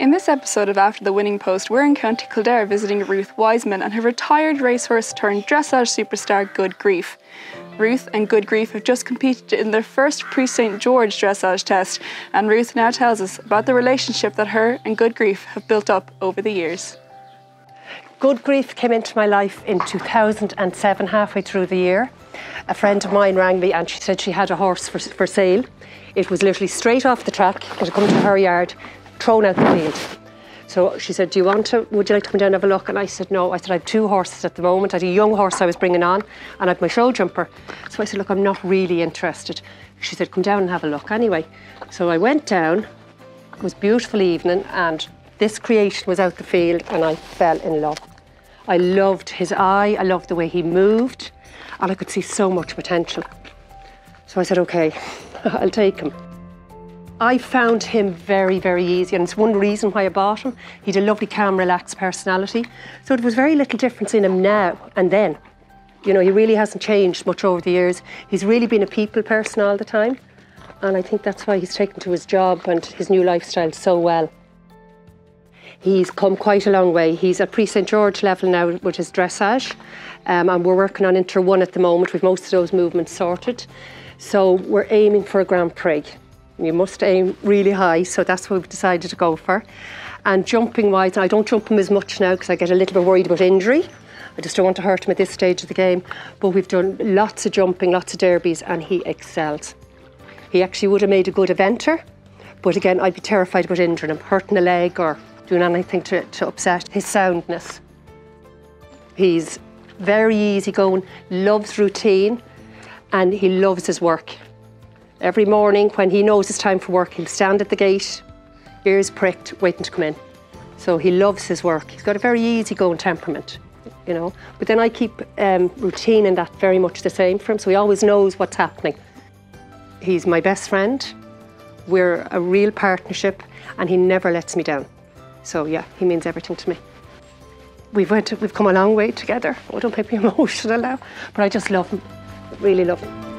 In this episode of After the Winning Post, we're in County Kildare visiting Ruth Wiseman and her retired racehorse turned dressage superstar Good Grief. Ruth and Good Grief have just competed in their first pre-St. George dressage test, and Ruth now tells us about the relationship that her and Good Grief have built up over the years. Good Grief came into my life in 2007, halfway through the year. A friend of mine rang me and she said she had a horse for sale. It was literally straight off the track. It had come to her yard, thrown out the field. So she said, would you like to come down and have a look? And I said, no. I said, I have two horses at the moment. I had a young horse I was bringing on and I have my show jumper. So I said, look, I'm not really interested. She said, come down and have a look anyway. So I went down. It was a beautiful evening and this creation was out the field and I fell in love. I loved his eye, I loved the way he moved, and I could see so much potential. So I said, okay, I'll take him. I found him very, very easy, and it's one reason why I bought him. He had a lovely, calm, relaxed personality. So there was very little difference in him now and then. You know, he really hasn't changed much over the years. He's really been a people person all the time, and I think that's why he's taken to his job and his new lifestyle so well. He's come quite a long way. He's at pre-St. George level now with his dressage, and we're working on Inter 1 at the moment with most of those movements sorted. So we're aiming for a Grand Prix. You must aim really high, so that's what we've decided to go for. And jumping wise, I don't jump him as much now because I get a little bit worried about injury. I just don't want to hurt him at this stage of the game. But we've done lots of jumping, lots of derbies, and he excels. He actually would have made a good eventer, but again, I'd be terrified about injuring him, hurting a leg or doing anything to upset his soundness. He's very easygoing, loves routine, and he loves his work. Every morning when he knows it's time for work, he'll stand at the gate, ears pricked, waiting to come in. So he loves his work. He's got a very easygoing temperament, you know. But then I keep routine and that very much the same for him, so he always knows what's happening. He's my best friend. We're a real partnership, and he never lets me down. So yeah, he means everything to me. We've come a long way together. Oh, don't make me emotional now. But I just love him, really love him.